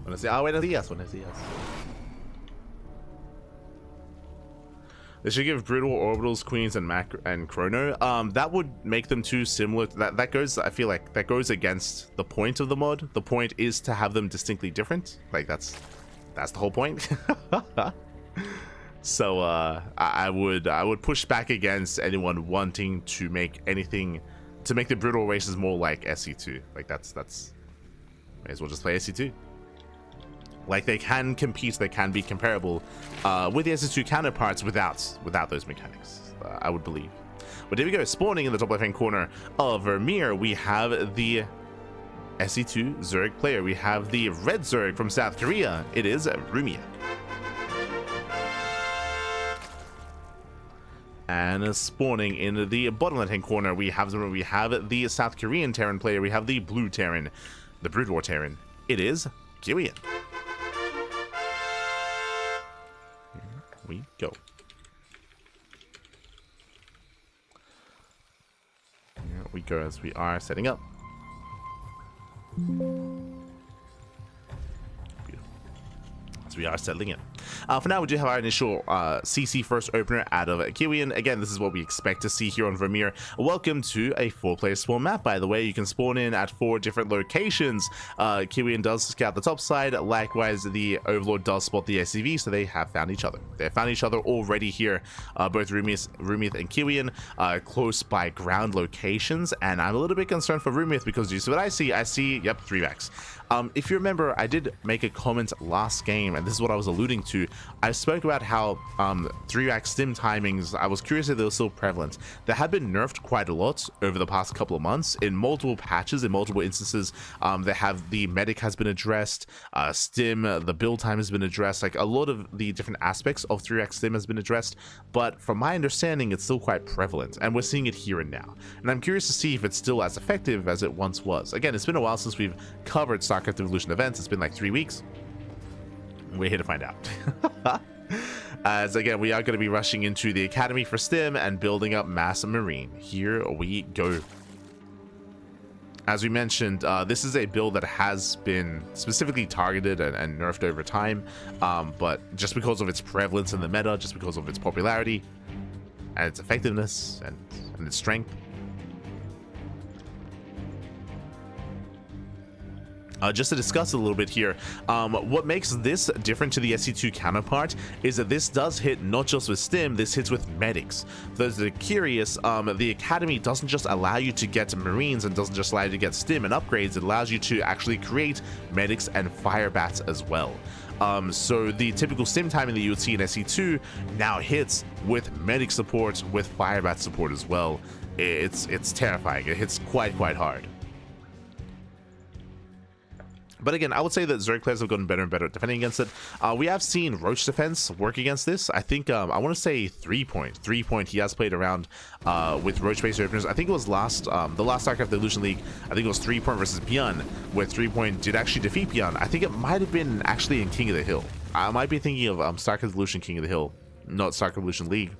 Buenos días. They should give Brutal Orbitals, Queens, and Mac and Chrono. That would make them too similar. That goes. I feel like that goes against the point of the mod. The point is to have them distinctly different. Like that's the whole point. So I would push back against anyone wanting to make the Brutal races more like SC2. Like that's may as well just play SC2. Like they can compete, they can be comparable with the SC2 counterparts without those mechanics, I would believe. But here we go, spawning in the top left hand corner of Vermeer, we have the SC2 Zerg player. We have the red Zerg from South Korea. It is Rumeith. And spawning in the bottom left hand corner, we have the South Korean Terran player. We have the blue Terran, the Brood War Terran. It is Kiwian. We go. Here we go as we are setting up. As we are settling in. For now, we do have our initial CC first opener out of Kiwian. Again, this is what we expect to see here on Vermeer. Welcome to a 4-player spawn map, by the way. You can spawn in at 4 different locations. Kiwian does scout the top side. Likewise, the Overlord does spot the SCV, so they have found each other. They have found each other already here, both Rumeith and Kiwian, close by ground locations. And I'm a little bit concerned for Rumeith because do you see what I see? I see, yep, 3-vax. If you remember, I did make a comment last game, and this is what I was alluding to. I spoke about how 3-vax stim timings, I was curious if they were still prevalent. They have been nerfed quite a lot over the past couple of months in multiple patches, in multiple instances. The medic has been addressed, stim, the build time has been addressed, like a lot of the different aspects of 3-vax stim has been addressed, but from my understanding, it's still quite prevalent, and we're seeing it here and now. And I'm curious to see if it's still as effective as it once was. Again, it's been a while since we've covered StarCraft Evolution events. It's been like 3 weeks. We're here to find out. As again, we are going to be rushing into the Academy for Stim and building up Mass Marine. Here we go. As we mentioned, this is a build that has been specifically targeted and nerfed over time, but just because of its prevalence in the meta, just because of its popularity and its effectiveness and its strength, just to discuss a little bit here, what makes this different to the SC2 counterpart is that this does hit not just with stim, this hits with medics. For those that are curious, the Academy doesn't just allow you to get Marines and doesn't just allow you to get stim and upgrades, it allows you to actually create medics and fire bats as well. So the typical stim timing that you would see in SC2 now hits with medic support, with fire bat support as well. It's terrifying. It hits quite hard. But again, I would say that Zerg players have gotten better and better at defending against it. We have seen Roach defense work against this. I think, I want to say 3-point. 3-point, he has played around with Roach-based openers. I think it was the last StarCraft Evolution League, I think it was 3-point versus Beyond, where 3-point did actually defeat Beyond. I think it might have been actually in King of the Hill. I might be thinking of StarCraft Evolution King of the Hill, not StarCraft Evolution League.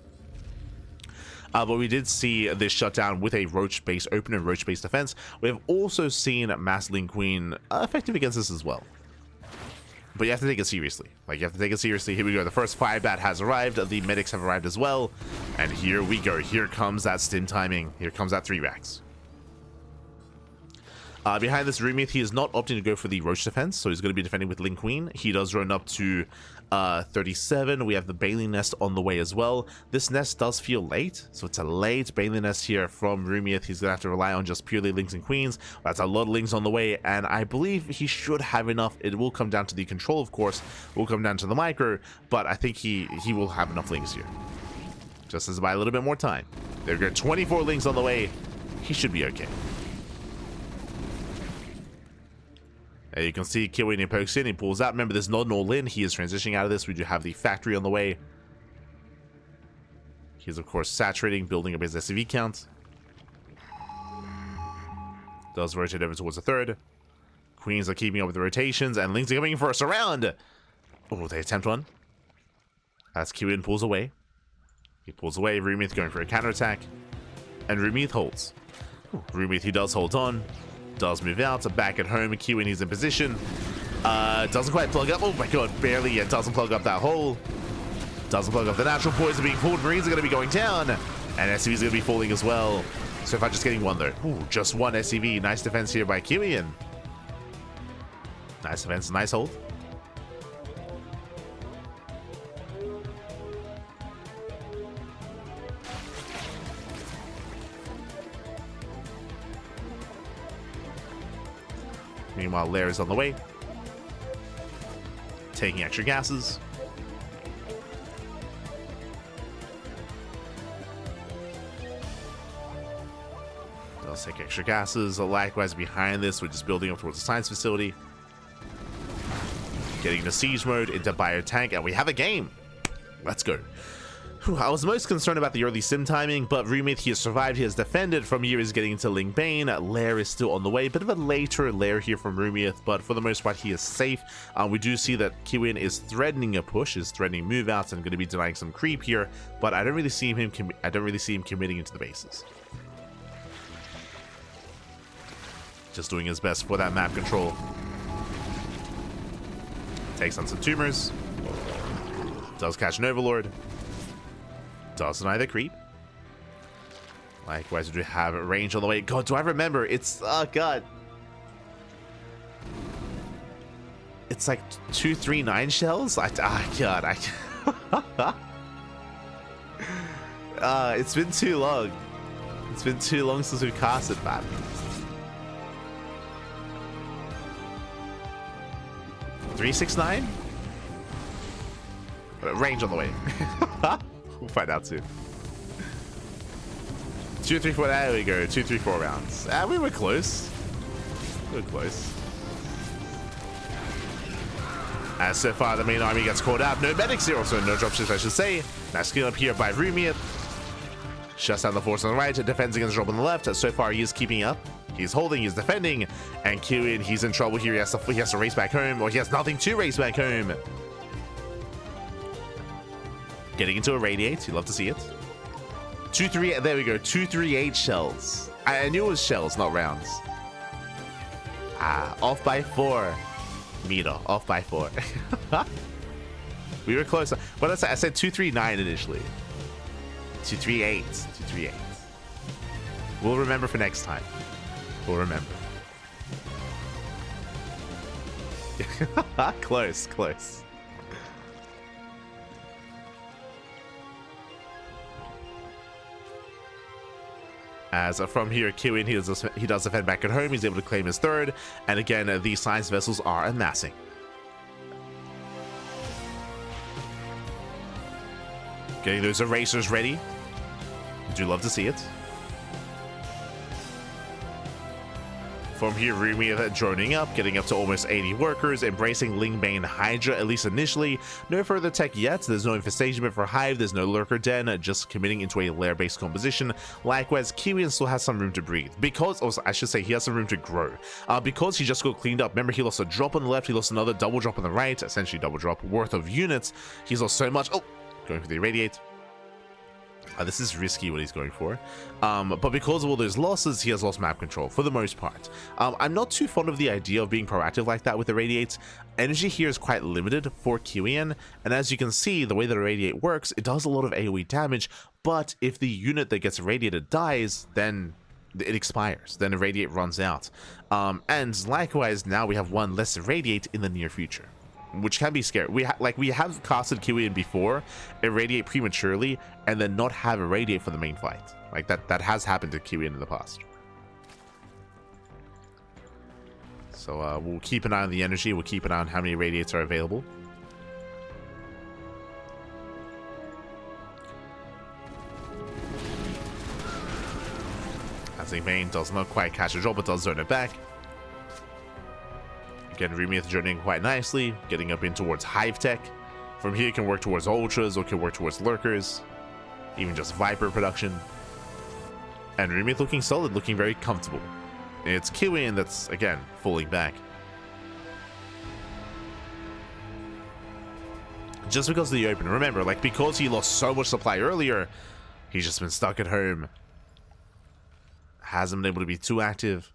But we did see this shutdown with a Roach-based opener, Roach-based defense. We have also seen Mass Link Queen effective against this as well. But you have to take it seriously. Like, you have to take it seriously. Here we go. The first fire bat has arrived. The medics have arrived as well. And here we go. Here comes that stim timing. Here comes that 3-vax. Behind this Rumeith, he is not opting to go for the Roach defense, so he's going to be defending with Link Queen. He does run up to 37. We have the Bailey nest on the way as well. This nest does feel late, so it's a late Bailey nest here from Rumeith. He's going to have to rely on just purely Links and Queens. That's a lot of Links on the way, and I believe he should have enough. It will come down to the control, of course. It will come down to the micro, but I think he will have enough Links here. Just as by a little bit more time. They've got 24 Links on the way. He should be okay. You can see Kiwian, he pokes in, he pulls out. Remember, there's not an all-in. He is transitioning out of this. We do have the factory on the way. He's, of course, saturating, building up his SCV count. Does rotate over towards the third. Queens are keeping up with the rotations, and Links are coming in for a surround. Oh, they attempt one. As Kiwian pulls away. He pulls away. Rumeith going for a counterattack. And Rumeith holds. Rumeith, he does hold on. Does move out, back at home. Kiwian, he's in position. Doesn't quite plug up. Oh my god, barely yet. Doesn't plug up that hole. Doesn't plug up the natural poison being pulled. Marines are going to be going down. And SCV is going to be falling as well. So if I'm just getting one though. Ooh, just one SCV. Nice defense here by Kiwian. Nice defense, nice hold. Meanwhile, Lair is on the way. Taking extra gases. Let's take extra gases. Likewise, behind this, we're just building up towards the science facility. Getting into siege mode, into biotank, and we have a game. Let's go. Whew, I was most concerned about the early sim timing, but Rumeith, he has survived, he has defended. From here, he's getting into Ling Bane. Lair is still on the way. Bit of a later Lair here from Rumeith, but for the most part, he is safe. We do see that Kiwian is threatening a push, is threatening move outs, and going to be denying some creep here. But I don't really see him. I don't really see him committing into the bases. Just doing his best for that map control. Takes on some tumors. Does catch an overlord. Does deny the creep. Likewise, we do have range on the way. God, do I remember? It's, oh god. It's like 239 shells? God, it's been too long. It's been too long since we've casted that. $369? Range on the way. We'll find out soon. 2, 3, 4. There we go. 2, 3, 4 rounds. We were close. We were close. As so far, the main army gets called out. No medics here, also no dropships, I should say. Nice skill up here by Rumeith. Shuts down the force on the right. Defends against the drop on the left. So far, he is keeping up. He's holding, he's defending. And Kiwian, he's in trouble here. He has to race back home, or he has nothing to race back home. Getting into a radiate. You love to see it. 2, 3. There we go. 238 shells. I knew it was shells, not rounds. Off by 4. Meter. Off by 4. We were close. What did I say? I said 239 initially. 238. 238. We'll remember for next time. We'll remember. Close, close. As from here, Kiwian, he does defend back at home. He's able to claim his third. And again, these science vessels are amassing. Getting those erasers ready. Do love to see it. From here, Rumeith droning up, getting up to almost 80 workers, embracing Ling Bane Hydra, at least initially. No further tech yet. There's no infestation for Hive. There's no lurker den, just committing into a lair-based composition. Likewise, Kiwian still has some room to breathe. Because, or I should say, he has some room to grow. Because he just got cleaned up. Remember, he lost a drop on the left. He lost another double drop on the right. Essentially, double drop worth of units. He's lost so much. Oh, going for the irradiate. This is risky what he's going for, but because of all those losses, he has lost map control for the most part. I'm not too fond of the idea of being proactive like that with Irradiate. Energy here is quite limited for Kiwian, and as you can see, the way that Irradiate works, it does a lot of AoE damage, but if the unit that gets irradiated dies, then it expires, then Irradiate runs out. And likewise, now we have one less Irradiate in the near future, which can be scary. We have casted Kiwian before, irradiate prematurely, and then not have irradiate for the main fight. Like that has happened to Kiwian in the past. So we'll keep an eye on the energy. We'll keep an eye on how many irradiates are available. As a main does not quite catch a drop, but does zone it back. Again, Rumeith journeying quite nicely, getting up in towards Hive Tech. From here, you can work towards Ultras, or can work towards Lurkers, even just Viper production. And Rumeith looking solid, looking very comfortable. It's Kiwian that's, again, falling back. Just because of the open. Remember, like, because he lost so much supply earlier, he's just been stuck at home. Hasn't been able to be too active.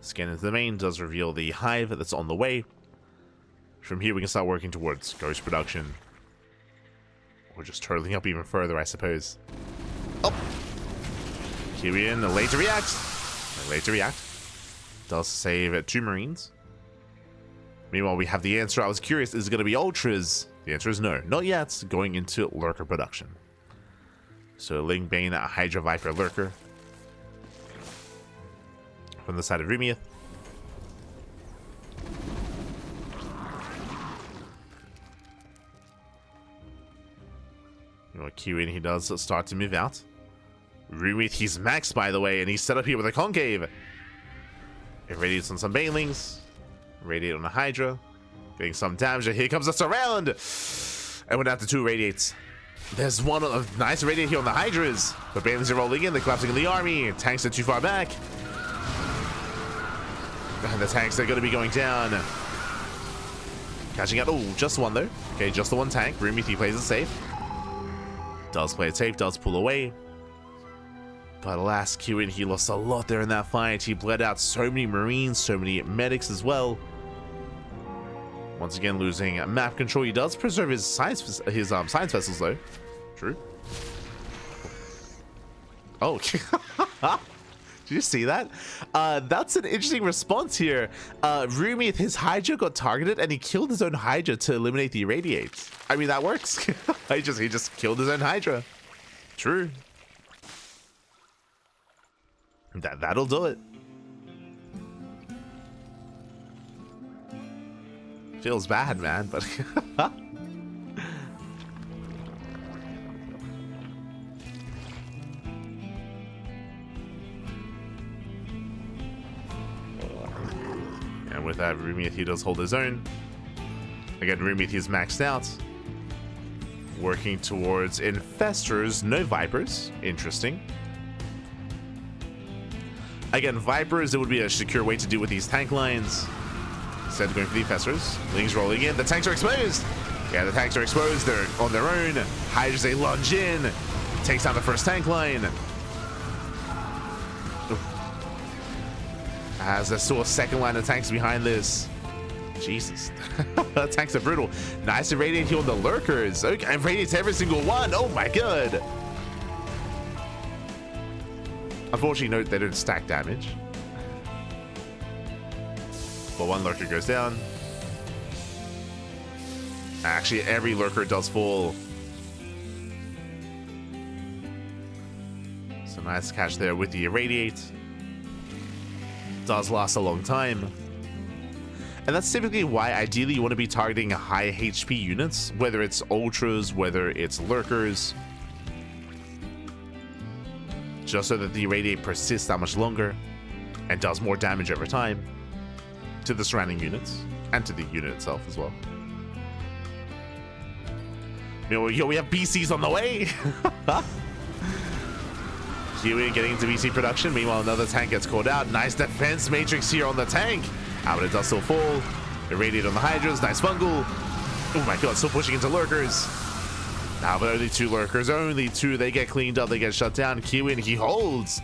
Scan into the main does reveal the hive that's on the way. From here we can start working towards ghost production. Or just turtling up even further, I suppose. Oh! Kiwian, late to react. Late to react. Does save 2 Marines. Meanwhile, we have the answer. I was curious, is it going to be Ultras? The answer is no. Not yet. Going into Lurker production. So, Ling Bane, Hydra Viper Lurker. From the side of Rumeith. You know what Kiwian, he does start to move out. Rumeith, he's maxed, by the way, and he's set up here with a concave. It radiates on some banelings. Radiate on a Hydra. Getting some damage. Here comes a surround. And we're down to 2 radiates. There's one nice radiate here on the Hydras. But banelings are rolling in. They're collapsing in the army. Tanks are too far back. And the tanks are going to be going down. Catching out. Oh, just one though. Okay, just the one tank. Rumeith, he plays it safe. Does play it safe. Does pull away. But alas, Kiwian, he lost a lot there in that fight. He bled out so many Marines, so many medics as well. Once again, losing map control. He does preserve his science vessels, though. True. Oh, did you see that? That's an interesting response here. Rumeith, his Hydra got targeted, and he killed his own Hydra to eliminate the irradiates. I mean, that works. he just killed his own Hydra. True. That'll do it. Feels bad, man, but and with that, Rumeith, he does hold his own. Again, Rumeith, he's maxed out. Working towards Infestors, no Vipers. Interesting. Again, Vipers, it would be a secure way to deal with these tank lines. Instead of going for the Infestors. Lings rolling in. The tanks are exposed. Yeah, the tanks are exposed. They're on their own. Hydras, they lunge in. Takes down the first tank line. As there's still a second line of tanks behind this. Jesus. The tanks are brutal. Nice to radiate here on the Lurkers. Okay, and radiates every single one. Oh my god. Unfortunately, note they don't stack damage. But one Lurker goes down. Actually, every Lurker does fall. So nice catch there with the Irradiate. Does last a long time. And that's typically why ideally you want to be targeting high HP units, whether it's Ultras, whether it's Lurkers. Just so that the Irradiate persists that much longer and does more damage over time to the surrounding units and to the unit itself as well. Yo, we have BCs on the way. Kiwian getting into BC production. Meanwhile, another tank gets called out. Nice defense matrix here on the tank. But it does still fall. Irradiate on the Hydras. Nice fungal. Oh my god, still pushing into Lurkers. Now, but only 2 Lurkers. Only 2. They get cleaned up. They get shut down. Kiwian, he holds.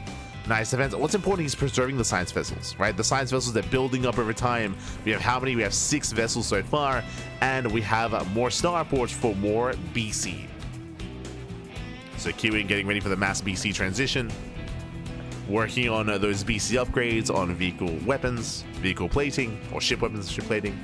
Nice defense. What's important, he's preserving the science vessels, right? The science vessels, they're building up over time. We have how many? We have 6 vessels so far. And we have more starports for more BC. So Kiwian getting ready for the mass BC transition. Working on those BC upgrades on vehicle weapons, vehicle plating, or ship weapons, ship plating.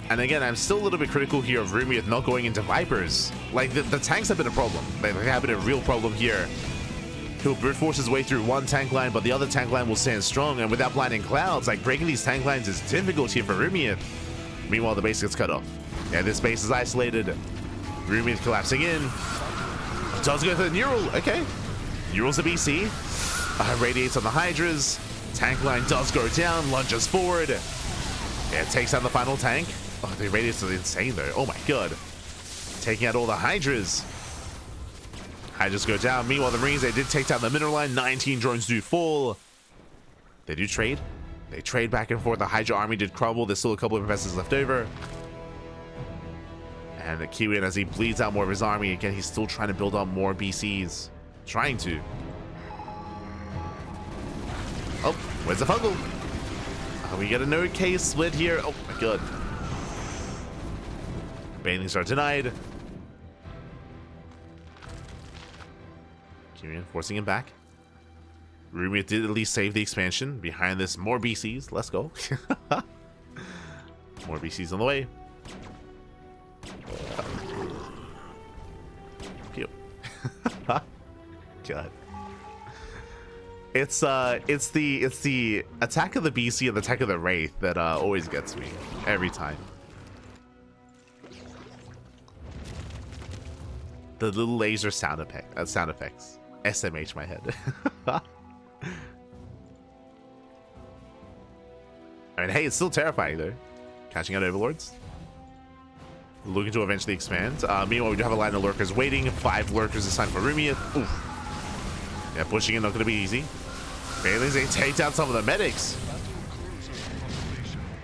And again, I'm still a little bit critical here of Rumeith not going into Vipers. Like, the tanks have been a problem. They have been a real problem here. He'll brute force his way through one tank line, but the other tank line will stand strong. And without blinding clouds, like, breaking these tank lines is difficult here for Rumeith. Meanwhile, the base gets cut off. Yeah, this base is isolated. Rumeith collapsing in. Does go for the Neural. Okay. Neural's a BC. Radiates on the Hydras. Tank line does go down. Lunges forward. Yeah, it takes down the final tank. Oh, the radius is insane though. Oh my god. Taking out all the Hydras. Hydras go down. Meanwhile, the Marines, they did take down the mineral line. 19 drones do fall. They do trade. They trade back and forth. The Hydra army did crumble. There's still a couple of vessels left over. And the Kiwian, as he bleeds out more of his army, again, he's still trying to build up more BCs. Trying to. Oh, where's the fungal? Oh, we get a no case split here. Oh my god. Banelings are denied. Kiwian forcing him back. Rumeith did at least save the expansion. Behind this, more BCs. Let's go. More BCs on the way. Pew. God. It's the attack of the BC and the attack of the Wraith that always gets me every time. The little laser sound effects. SMH my head. I mean, hey, it's still terrifying though. Catching out overlords. Looking to eventually expand. Meanwhile, we do have a line of lurkers waiting. 5 lurkers this time for Rumeith. Oof. Yeah, pushing in, not going to be easy. Banelings, they take down some of the medics.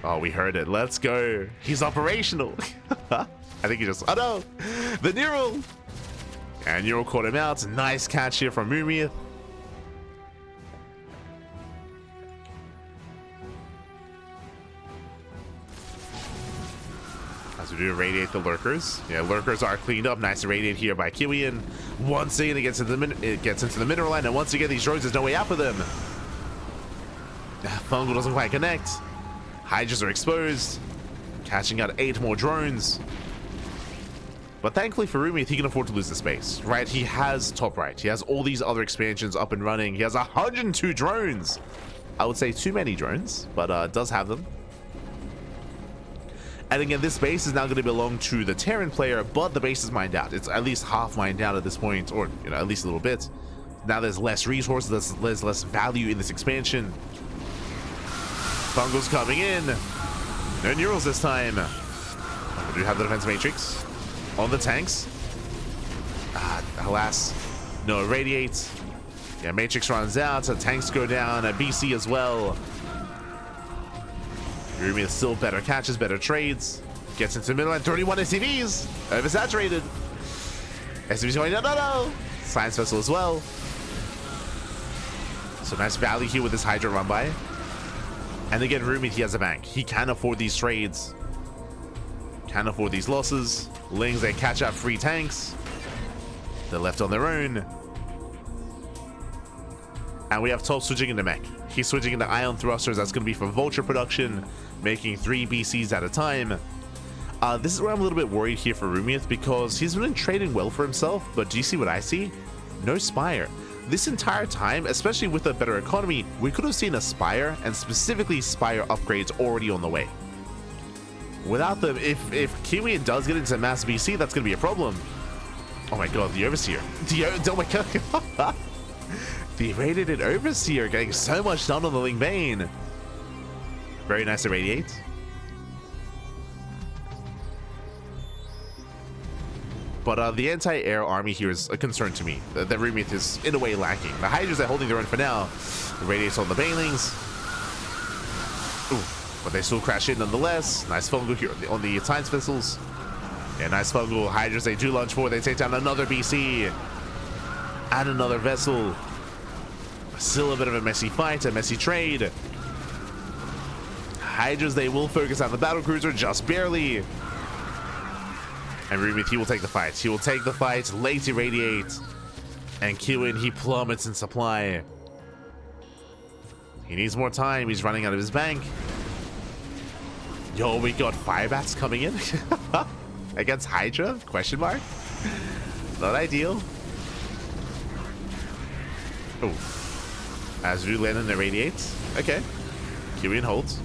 Oh, we heard it. Let's go. He's operational. I think he just... Oh no! The Neural! And Neural caught him out. Nice catch here from Rumeith. As we do irradiate the lurkers. Yeah, lurkers are cleaned up. Nice irradiate here by Kiwian. Once again, it gets into the mineral line, and once again, these drones, there's no way out for them. Fungal doesn't quite connect. Hydras are exposed. Catching out 8 more drones. But thankfully for Rumeith, he can afford to lose the space, right? He has top right. He has all these other expansions up and running. He has 102 drones. I would say too many drones, but does have them. And again, this base is now going to belong to the Terran player, but the base is mined out. It's at least half mined out at this point, or at least a little bit. Now there's less resources, there's less value in this expansion. Fungal's coming in. No Neurals this time. We do have the defense matrix on the tanks. Alas, no irradiate. Yeah, matrix runs out, so tanks go down, a BC as well. Rumeith still better catches, better trades. Gets into the middle line, 31 SCVs. Oversaturated. SCVs going down, no. Science vessel as well. So nice value here with this Hydra run by. And again, Rumeith, he has a bank. He can afford these trades. Can afford these losses. Lings, they catch up free tanks. They're left on their own. And we have Top switching into mech. He's switching into ion thrusters. That's going to be for vulture production, making 3 BCs at a time. This is where I'm a little bit worried here for Rumeith, because he's been trading well for himself, but do you see what I see? No Spire. This entire time, especially with a better economy, we could have seen a Spire, and specifically Spire upgrades already on the way. Without them, if Kiwian does get into mass BC, that's going to be a problem. Oh my god, the Overseer. Oh my god. The irradiated Overseer getting so much done on the Ling Bane. Very nice irradiate. But the anti-air army here is a concern to me. The Rumeith is in a way lacking. The Hydras are holding their own for now. Irradiates on the Banelings. Ooh, but they still crash in nonetheless. Nice fungal here on the science vessels. Yeah, nice fungal. Hydras, they do launch forward. They take down another BC. And another vessel. Still a bit of a messy fight, a messy trade. Hydras, they will focus on the battlecruiser, just barely. And Rumeith, he will take the fight. He will take the fight, late irradiate. And Kiwian, he plummets in supply. He needs more time. He's running out of his bank. Yo, we got Firebats coming in. Against Hydra? Question mark? Not ideal. Oh. As we land and irradiates. Okay. Kiwian holds.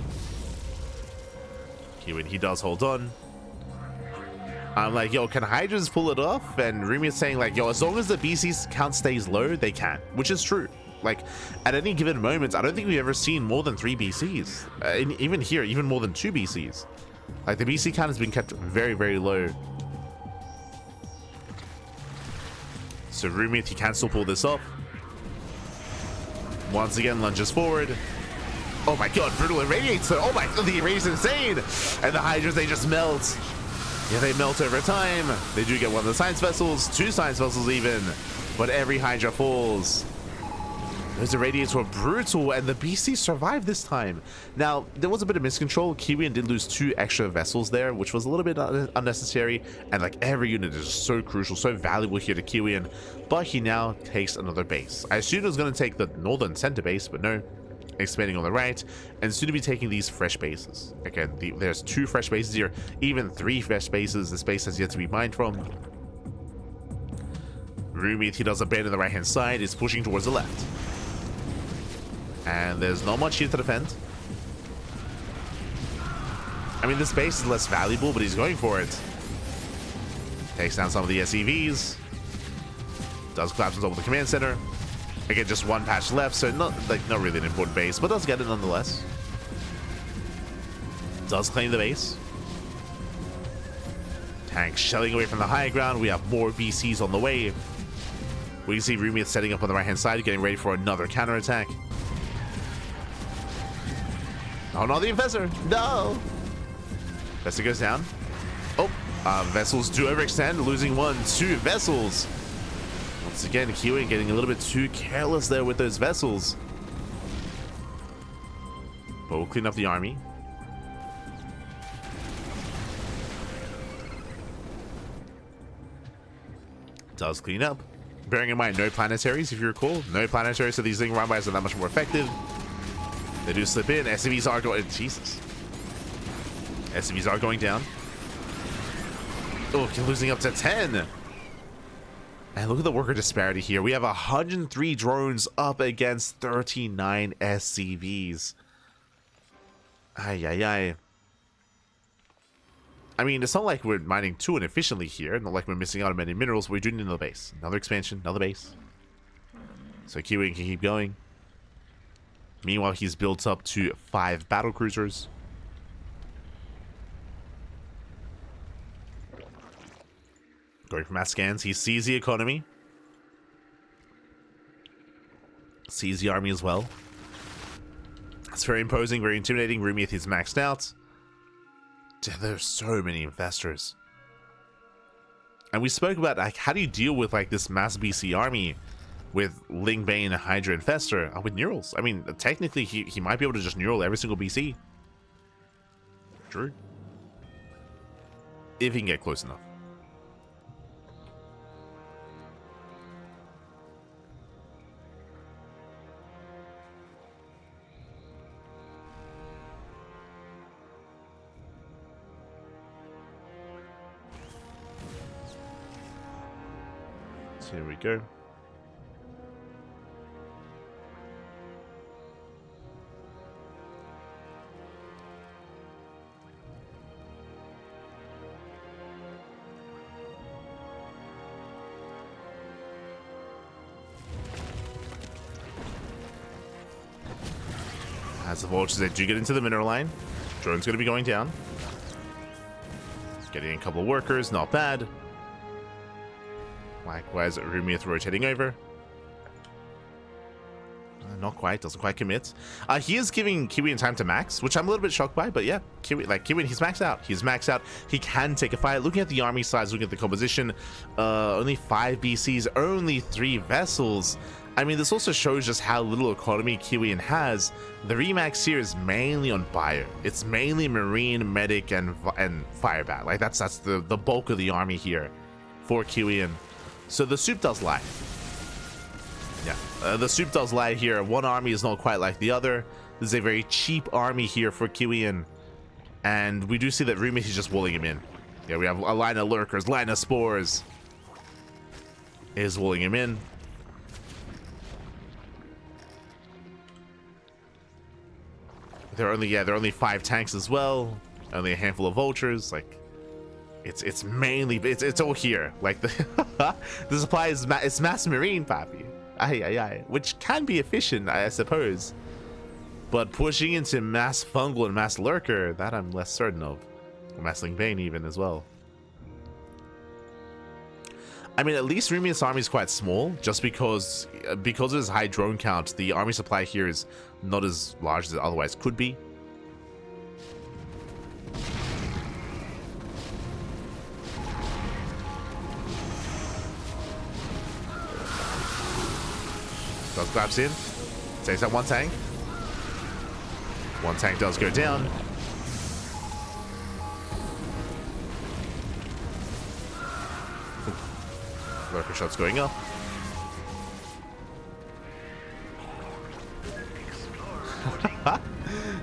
Kiwian, he does hold on. I'm like, yo, can Hydras pull it off? And Rumeith saying like, yo, as long as the BC count stays low, they can. Which is true. Like, at any given moment, I don't think we've ever seen more than 3 BCs. Even here, even more than 2 BCs. Like, the BC count has been kept very, very low. So Rumeith, he can still pull this off. Once again, lunges forward. Oh my god, brutal irradiates though. Oh my god, the irradiate's insane. And the Hydras, they just melt. Yeah, they melt over time. They do get one of the science vessels, 2 science vessels even, but every Hydra falls. Those irradiates were brutal, and the BC survived this time. Now, there was a bit of miscontrol. Kiwian did lose 2 extra vessels there, which was a little bit unnecessary, and like every unit is so crucial, so valuable here to Kiwian, but he now takes another base. I assumed it was going to take the northern center base, but no. Expanding on the right, and soon to be taking these fresh bases. Again, there's 2 fresh bases here, even 3 fresh bases. This base has yet to be mined from. Rumeith, he does abandon the right-hand side, is pushing towards the left. And there's not much here to defend. I mean, this base is less valuable, but he's going for it. Takes down some of the SEVs. Does collapse over the command center. Again, just 1 patch left, so not really an important base, but does get it nonetheless. Does claim the base. Tank shelling away from the high ground. We have more BCs on the way. We can see Rumeith setting up on the right-hand side, getting ready for another counterattack. Oh, not the Infestor. No! Infestor goes down. Oh, vessels do overextend, losing 1, 2 vessels. Once again, Kiwian getting a little bit too careless there with those vessels. But we'll clean up the army. Does clean up. Bearing in mind, no planetaries, if you recall. No planetaries, so these Zing Rumbites are that much more effective. They do slip in. SCVs are going... Jesus. SCVs are going down. Oh, losing up to 10. And look at the worker disparity here. We have 103 drones up against 39 SCVs. Ay, ay, ay. I mean, it's not like we're mining too inefficiently here. Not like we're missing out on many minerals. We're doing another base. Another expansion, another base. So Kiwian can keep going. Meanwhile, he's built up to 5 battle cruisers. Going for mass scans, he sees the economy. Sees the army as well. It's very imposing, very intimidating. Rumeith is maxed out. There's so many investors. And we spoke about like how do you deal with like this mass BC army with Ling Bane, Hydra, Infestor with Neurals. I mean, technically he might be able to just Neural every single BC. True. If he can get close enough. So here we go. As the vultures, they do get into the mineral line. Drone's going to be going down. Getting a couple of workers, not bad. Likewise, Rumeith rotating over. Not quite, doesn't quite commit. He is giving Kiwian time to max, which I'm a little bit shocked by, but yeah, Kiwian, he's maxed out. He's maxed out. He can take a fight. Looking at the army size, looking at the composition, only 5 BCs, only 3 vessels. I mean, this also shows just how little economy Kiwian has. The remax here is mainly on bio. It's mainly marine, medic, and firebat. Like that's the bulk of the army here for Kiwian. So the soup does lie. Yeah, the soup does lie here. One army is not quite like the other. This is a very cheap army here for Kiwian. And we do see that Rumeith is just wooling him in. Yeah, we have a line of lurkers, line of spores. Is wooling him in. There are only 5 tanks as well. Only a handful of vultures. Like, it's mainly it's all here. Like the supply is it's mass marine, papi. Aye, which can be efficient, I suppose. But pushing into mass fungal and mass lurker, that I'm less certain of. Mass Ling Bane even as well. I mean, at least Rumeith's army is quite small, just because of his high drone count. The army supply here is not as large as it otherwise could be. Does collapse in. Takes out one tank. One tank does go down. Lurker shots going up.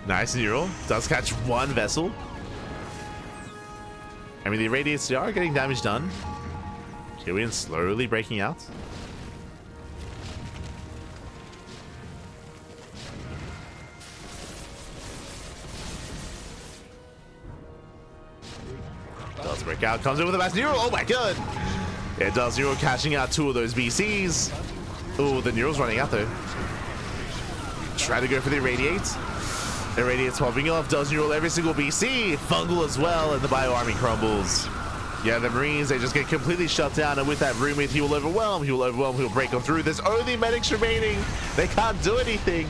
Nice neural. Does catch one vessel. I mean, the irradiates, they are getting damage done. Kiwian slowly breaking out. Does break out. Comes in with a mass neural. Oh my god. It does neural, catching out two of those BCs. Oh, the neural's running out though. Try to go for the irradiate. Irradiate's popping off. Does neural every single BC. Fungal as well, and the bio army crumbles. Yeah, the Marines, they just get completely shut down, and with that Rumeith, he will overwhelm. He will break on through. There's only medics remaining. They can't do anything.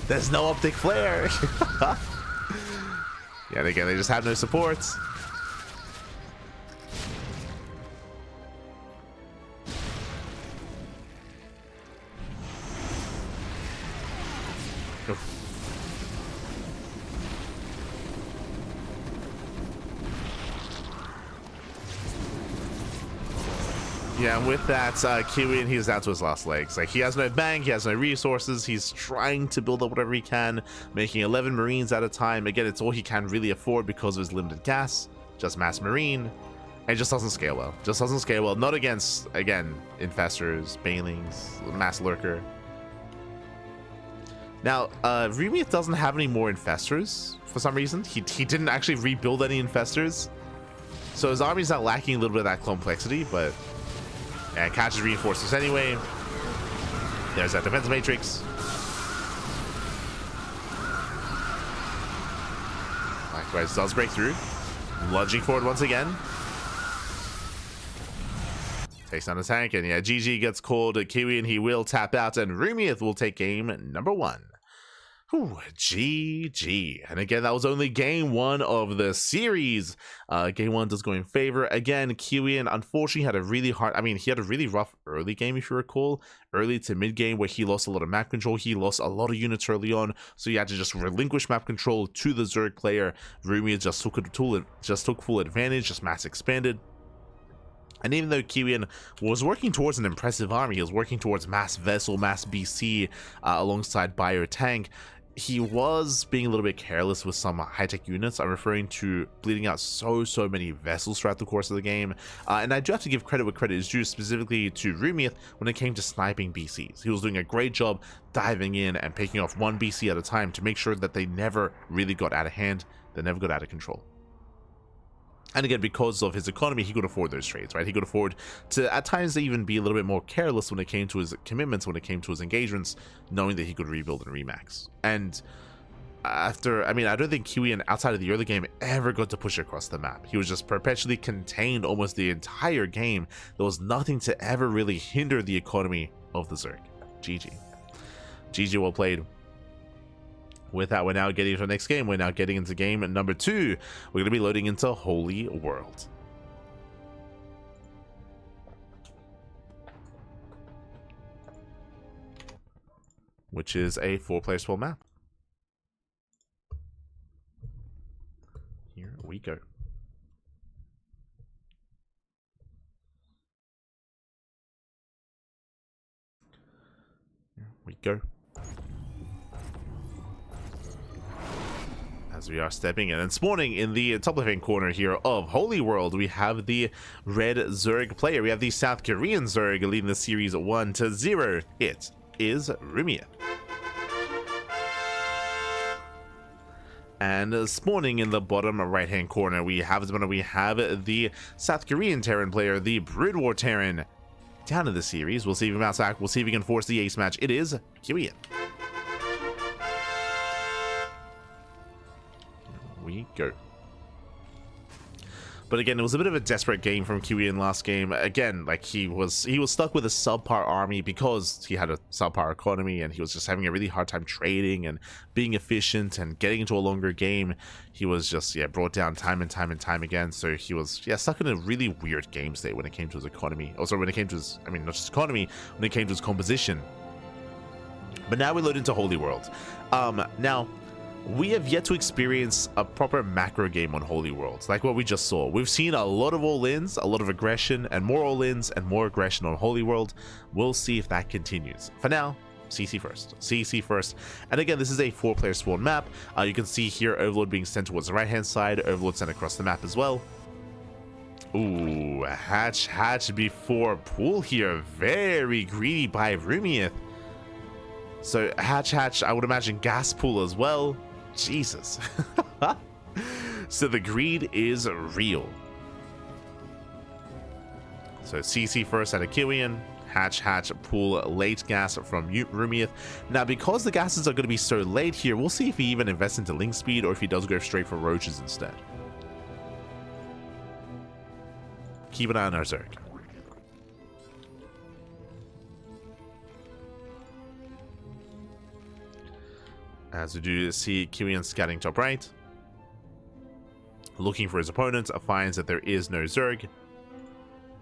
There's no optic flare. Yeah, and again, they just have no supports. Yeah, and with that, Kiwian, he's down to his last legs. Like, he has no bank, he has no resources, he's trying to build up whatever he can, making 11 Marines at a time. Again, it's all he can really afford because of his limited gas, just mass Marine, and it just doesn't scale well. Just doesn't scale well, not against, again, Infestors, Banelings, Mass Lurker. Now, Rumeith doesn't have any more Infestors, for some reason. He didn't actually rebuild any Infestors, so his army's not lacking a little bit of that complexity, but... and catches reinforcements anyway. There's that defense matrix. Likewise, does break through. Lunging forward once again. Takes down the tank, and yeah, GG gets called. Kiwian, he will tap out, and Rumeith will take game number 1. Whew, GG. And again, that was only game 1 of the series. Game 1 does go in favor. Again, Kiwian unfortunately had a really hard, I mean, he had a really rough early game, if you recall. Early to mid game, where he lost a lot of map control. He lost a lot of units early on, so he had to just relinquish map control to the Zerg player. Rumeith just took full advantage, just mass expanded. And even though Kiwian was working towards an impressive army, he was working towards mass vessel, mass BC, alongside bio tank, he was being a little bit careless with some high-tech units. I'm referring to bleeding out so many vessels throughout the course of the game. And I do have to give credit where credit is due, specifically to Rumeith when it came to sniping BCs. He was doing a great job diving in and picking off one BC at a time to make sure that they never really got out of hand, they never got out of control. And again, because of his economy, he could afford those trades, right? He could afford to, at times, even be a little bit more careless when it came to his commitments, when it came to his engagements, knowing that he could rebuild and remax. And after, I mean, I don't think Kiwian, outside of the early game, ever got to push across the map. He was just perpetually contained almost the entire game. There was nothing to ever really hinder the economy of the Zerg. GG. GG, well played. With that, we're now getting into the next game. We're now getting into game number 2. We're going to be loading into Holy World. Which is a 4-player spawn map. Here we go. Here we go. As we are stepping in and spawning in the top left-hand corner here of Holy World, we have the red Zerg player. We have the South Korean Zerg leading the series 1-0. It is Rumeith. And spawning in the bottom right-hand corner, we have the South Korean Terran player, the Brood War Terran. Down in the series, we'll see if he bounce back. We'll see if he can force the ace match. It is Kiwian. We go. But again, it was a bit of a desperate game from Kiwian last game. Again, like he was stuck with a subpar army because he had a subpar economy, and he was just having a really hard time trading and being efficient and getting into a longer game. He was just brought down time and time again. So he was stuck in a really weird game state when it came to his economy. Also, when it came to his, I mean, not just economy, when it came to his composition. But now we load into Holy World. Now, we have yet to experience a proper macro game on Holy World, like what we just saw. We've seen a lot of all-ins, a lot of aggression, and more all-ins and more aggression on Holy World. We'll see if that continues. For now, CC first. CC first. And again, this is a 4-player spawn map. You can see here Overlord being sent towards the right-hand side, Overlord sent across the map as well. Ooh, hatch before pool here. Very greedy by Rumeith. So hatch, I would imagine gas pool as well. Jesus. So the greed is real. So CC first at a Kiwian. Hatch, pool, late gas from Rumeith. Now, because the gases are going to be so late here, we'll see if he even invests into link speed or if he does go straight for roaches instead. Keep an eye on our Zerg. As we do see Kiwian scouting top right, looking for his opponent, finds that there is no Zerg,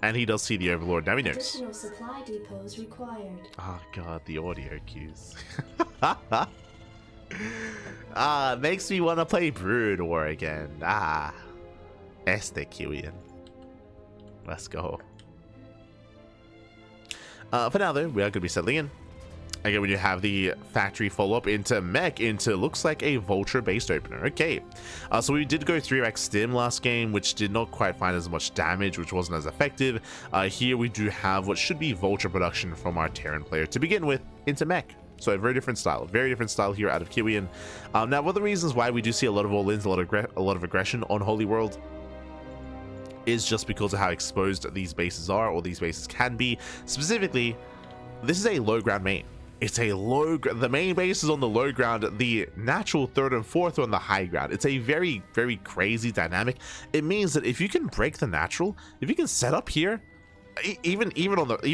and he does see the Overlord. Now he knows. Additional supply depots required. Oh god, the audio cues. Makes me want to play Brood War again. Este Kiwian. Let's go. For now though, we are going to be settling in. Again, we do have the factory follow-up into mech, into looks like a vulture-based opener. Okay, so we did go 3x stim last game, which did not quite find as much damage, which wasn't as effective. Here we do have what should be vulture production from our Terran player to begin with into mech. So a very different style here out of Kiwian. Now, one of the reasons why we do see a lot of all-ins, a lot of aggression on Holy World is just because of how exposed these bases are, or these bases can be. Specifically, this is a low ground main. It's a the main base is on the low ground, the natural third and fourth are on the high ground. It's a very, very crazy dynamic. It means that if you can break the natural, if you can set up here, even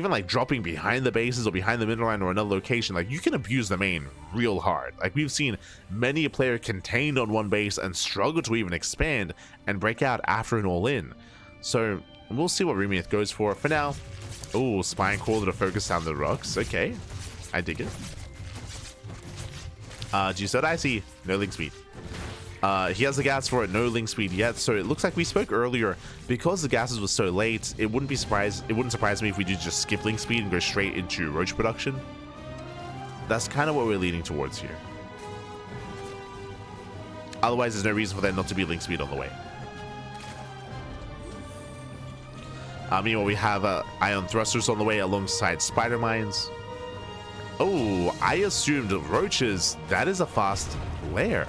like dropping behind the bases or behind the middle line or another location, like you can abuse the main real hard. Like we've seen many a player contained on one base and struggle to even expand and break out after an all-in. So we'll see what Rumeith goes for. For now, oh, Spine Caller to focus down the rocks. Okay. I dig it. G-Sod, I see. No link speed. He has the gas for it. No link speed yet. So it looks like we spoke earlier. Because the gases were so late, it wouldn't surprise me if we did just skip link speed and go straight into roach production. That's kind of what we're leaning towards here. Otherwise, there's no reason for there not to be link speed on the way. Meanwhile, we have ion thrusters on the way alongside spider mines. Oh, I assumed roaches. That is a fast lair.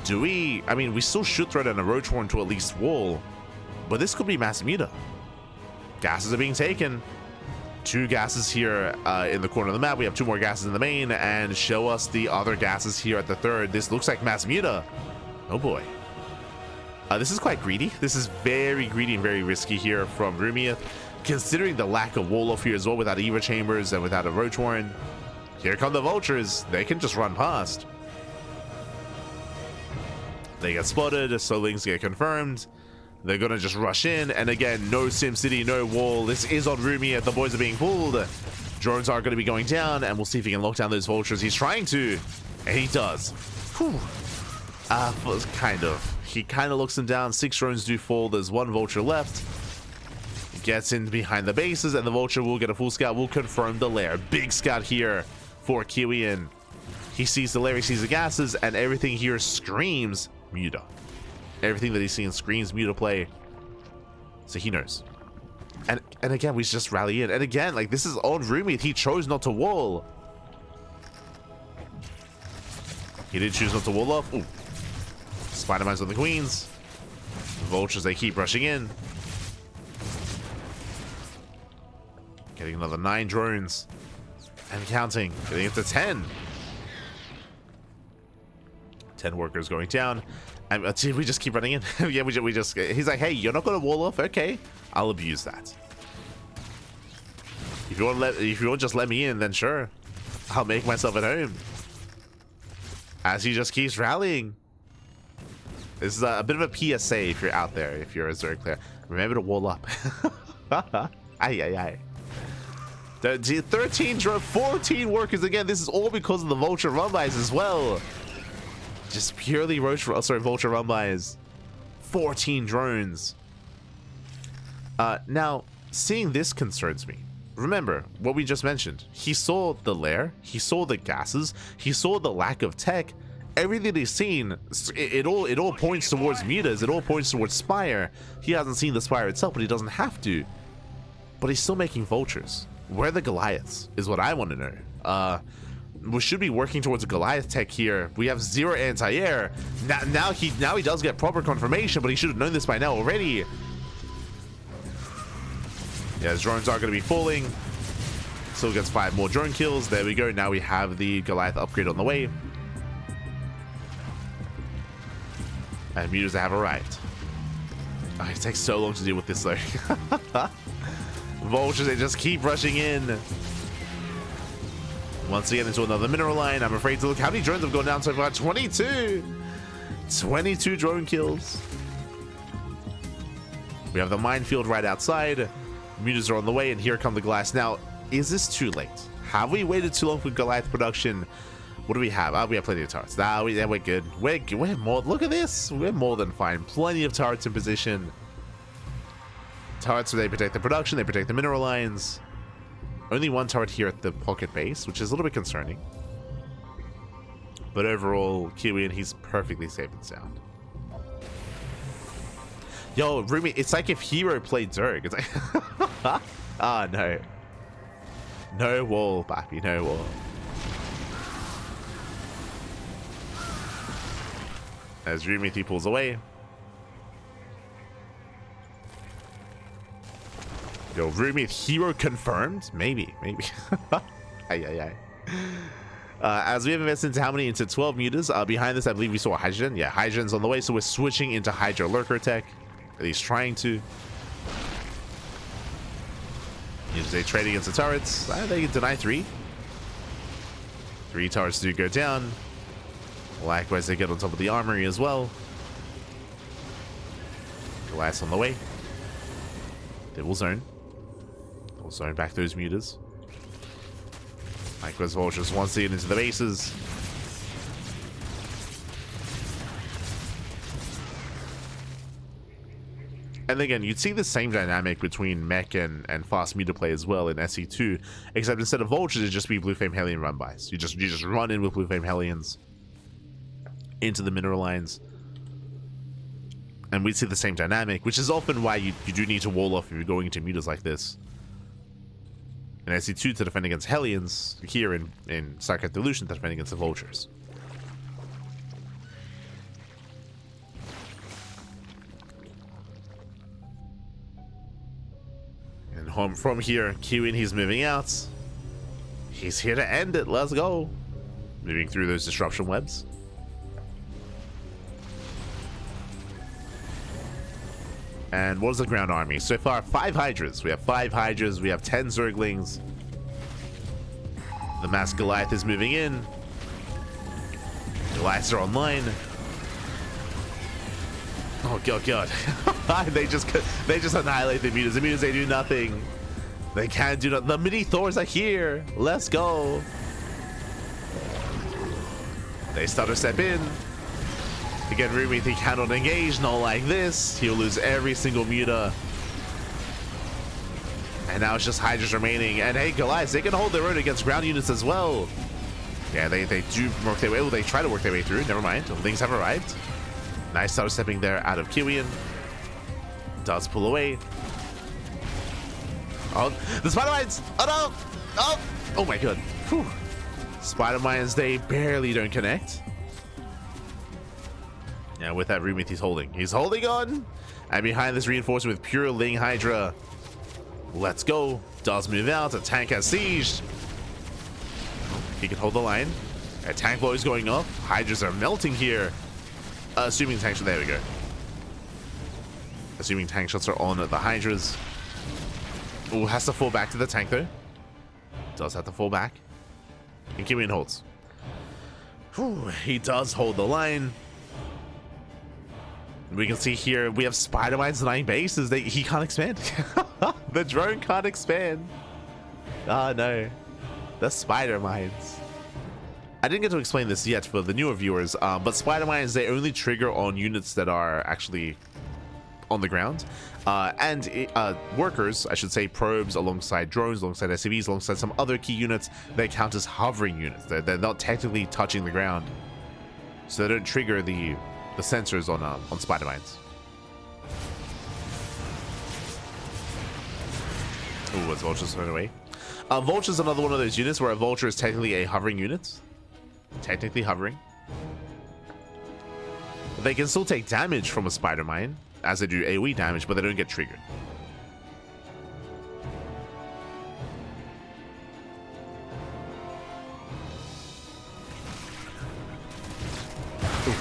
Do we? I mean, we still should throw down a roach horn to at least wall, but this could be mass muta. Gases are being taken. 2 gases here in the corner of the map. We have 2 more gases in the main, and show us the other gases here at the third. This looks like mass muta. Oh boy. This is quite greedy. This is very greedy and very risky here from Rumeith. Considering the lack of wall off here as well, without Eva chambers and without a roach warren. Here come the vultures. They can just run past. They get spotted, so links get confirmed. They're gonna just rush in, and again, no SimCity, no wall. This is on Rumeith. The boys are being pulled. Drones are gonna be going down, and we'll see if he can lock down those vultures. He's trying to, and he does. Whew. Kind of. He kind of locks them down. 6 drones do fall. There's 1 vulture left. Gets in behind the bases, and the vulture will get a full scout. Will confirm the lair. Big scout here for Kiwian. He sees the lair, he sees the gases, and everything here screams muta. Everything that he's seen screams muta play. So he knows. And again, we just rally in. And again, like, this is on Rumeith. He chose not to wall. He did choose not to wall off. Ooh. Spider-Mines on the queens. Vultures, they keep rushing in. Getting another 9 drones. And counting. Getting it to 10. 10 workers going down. And we just keep running in. Yeah, we just... He's like, hey, you're not going to wall off? Okay. I'll abuse that. If you want to just let me in, then sure. I'll make myself at home. As he just keeps rallying. This is a bit of a PSA if you're out there, if you're a Zerg player. Remember to wall up. Aye, aye, aye. 13 drone, 14 workers again. This is all because of the vulture run-bys as well. Just purely vulture run-bys. 14 drones. Now, seeing this concerns me. Remember what we just mentioned. He saw the lair, he saw the gases, he saw the lack of tech. Everything he's seen, it all points towards mutas, it all points towards Spire. He hasn't seen the Spire itself, but he doesn't have to. But he's still making vultures. Where are the Goliaths is what I want to know. We should be working towards a Goliath tech here. We have 0 anti-air. Now he does get proper confirmation, but he should have known this by now already. Yeah, his drones are going to be falling. Still gets 5 more drone kills. There we go. Now we have the Goliath upgrade on the way. And mutas have arrived. Oh, it takes so long to deal with this though. Vultures, they just keep rushing in. Once again into another mineral line. I'm afraid to look. How many drones have gone down so far? 22! 22 drone kills. We have the minefield right outside. Mutas are on the way, and here come the Goliaths. Now, is this too late? Have we waited too long for Goliath production? What do we have? We have plenty of turrets. Yeah, we're good. We're more. Look at this. We're more than fine. Plenty of turrets in position. Turrets, they protect the production. They protect the mineral lines. Only 1 turret here at the pocket base, which is a little bit concerning. But overall, Kiwian, he's perfectly safe and sound. Yo, Rumeith, it's like if Hero played Zerg. It's like, ah, no. No wall, Bappy, no wall. As Rumeith, he pulls away. Yo, Rumeith, Hero confirmed? Maybe. As we have invested into how many? Into 12 mutas. Behind this, I believe we saw a Hydrogen. Yeah, Hydrogen's on the way, so we're switching into Hydra Lurker tech. At least trying to. They trade against the turrets. They can deny 3. 3 turrets do go down. Likewise, they get on top of the armory as well. Goliath's on the way. They will zone. They'll zone back those mutas. Likewise, vultures once again into the bases. And again, you'd see the same dynamic between mech and fast muta play as well in SC2, except instead of vultures, it'd just be blue flame hellion run-bys. You just run in with blue flame hellions into the mineral lines, and we'd see the same dynamic, which is often why you do need to wall off if you're going into mutas like this. In SC2 to defend against hellions, here in StarCraft Evolution to defend against the vultures. And home from here, Kiwian, he's moving out. He's here to end it. Let's go. Moving through those disruption webs. And what is the ground army? So far, 5 Hydras. We have 5 Hydras. We have 10 Zerglings. The masked Goliath is moving in. Goliaths are online. Oh god. they just annihilate the mutas. The mutas, they do nothing. They can't do nothing. The mini Thors are here. Let's go. They stutter step in. Again, Rumeith, he cannot engage, not like this. He'll lose every single muta. And now it's just Hydras remaining. And hey, Goliaths, they can hold their own against ground units as well. Yeah, they do work their way. Oh, they try to work their way through. Never mind. Things have arrived. Nice stutter stepping there out of Kiwian. Does pull away. Oh, the spider mines! Oh no! Oh my god. Whew. Spider mines, they barely don't connect. Yeah, with that Rumeith, he's holding. He's holding on! And behind this reinforcement with pure Ling Hydra. Let's go. Does move out. A tank has sieged. He can hold the line. A tank blow is going off. Hydras are melting here. Assuming tank shots. There we go. Assuming tank shots are on the Hydras. Ooh, has to fall back to the tank though. Does have to fall back. And Kiwian holds. Whew, he does hold the line. We can see here we have spider mines denying bases. He can't expand. The drone can't expand. Oh no. The spider mines. I didn't get to explain this yet for the newer viewers, but spider mines, they only trigger on units that are actually on the ground. And workers, I should say, probes alongside drones, alongside SCVs, alongside some other key units, they count as hovering units. They're not technically touching the ground. So they don't trigger the sensors on spider mines. Ooh, it's vultures thrown away. Vulture's another one of those units where a vulture is technically a hovering unit. Technically hovering. They can still take damage from a spider mine, as they do AoE damage, but they don't get triggered. Ooh,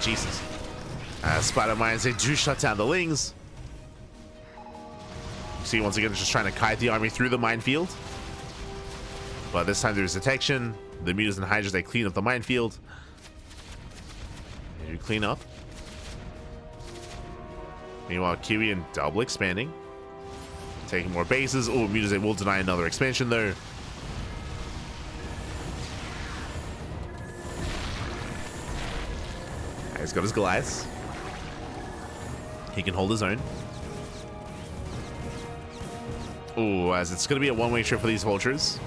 Jesus. Spider mines, they do shut down the lings. See, once again, it's just trying to kite the army through the minefield. But this time there's detection. The mutas and hydras, they clean up the minefield. They do clean up. Meanwhile, Kiwian double expanding. Taking more bases. Oh, mutas, they will deny another expansion though. He's got his Goliaths. He can hold his own. Oh, as it's going to be a one-way trip for these vultures.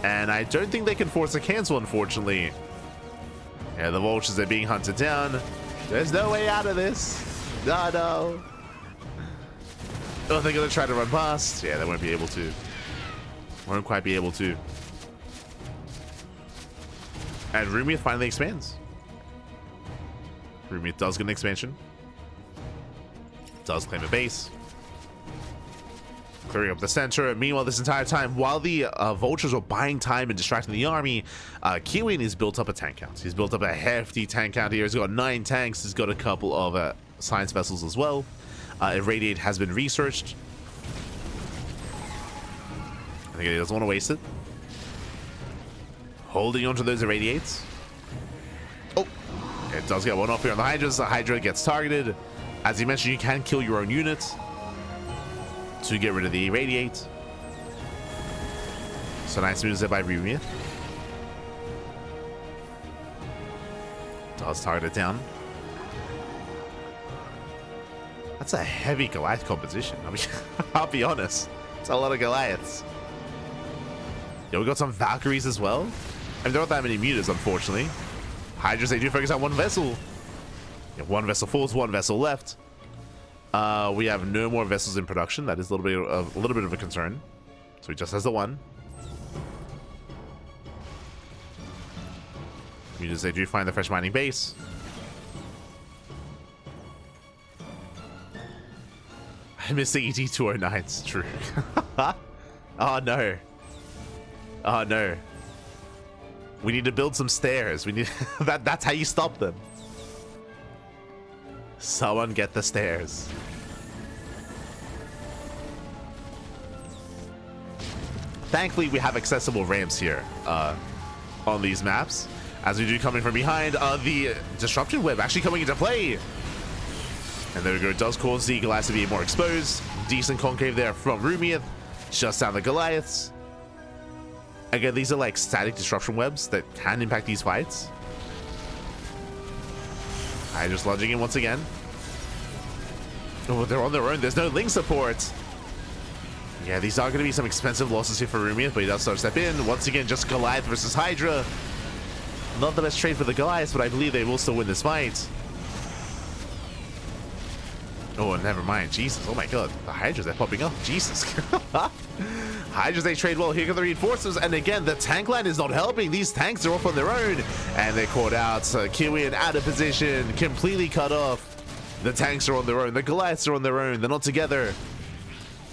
And I don't think they can force a cancel, unfortunately. Yeah, the vultures are being hunted down. There's no way out of this. No. Oh, they're going to try to run past. Yeah, they won't be able to. Won't quite be able to. And Rumeith finally expands. Rumeith does get an expansion. Does claim a base. Clearing up the center. Meanwhile, this entire time, while the vultures were buying time and distracting the army, Kiwian has built up a tank count. He's built up a hefty tank count here. He's got 9 tanks. He's got a couple of science vessels as well. Irradiate has been researched. I think he doesn't want to waste it. Holding onto those irradiates. Oh, it does get one off here on the hydras. The hydra gets targeted. As you mentioned, you can kill your own units to get rid of the irradiate. So nice moves there by Rumeith. Does target it down. That's a heavy Goliath composition. I mean, I'll be honest. It's a lot of Goliaths. Yeah, we got some Valkyries as well. I mean, there aren't that many mutas, unfortunately. Hydras, they do focus on one vessel. Yeah, one vessel falls, one vessel left. We have no more vessels in production. That is a little bit of a concern. So he just has the one. Mutas, they do find the fresh mining base. I miss the ET209s. True. Oh no. Oh no. We need to build some stairs. We need that's how you stop them. Someone get the stairs. Thankfully, we have accessible ramps here on these maps. As we do coming from behind, the disruption web actually coming into play. And there we go. It does cause the Goliaths to be more exposed. Decent concave there from Rumeith. Shuts down the Goliaths. Again, these are like static disruption webs that can impact these fights. Just lunging in once again. Oh, they're on their own. There's no link support. Yeah, these are going to be some expensive losses here for Rumeith, but he does step in. Once again, just Goliath versus Hydra. Not the best trade for the Goliaths, but I believe they will still win this fight. Oh, never mind. Jesus. Oh my god. The Hydras, they're popping up. Jesus. Hydras, they trade well. Here come the reinforcements. And again, the tank line is not helping. These tanks are off on their own. And they're caught out. Kiwian out of position. Completely cut off. The tanks are on their own. The Goliaths are on their own. They're not together.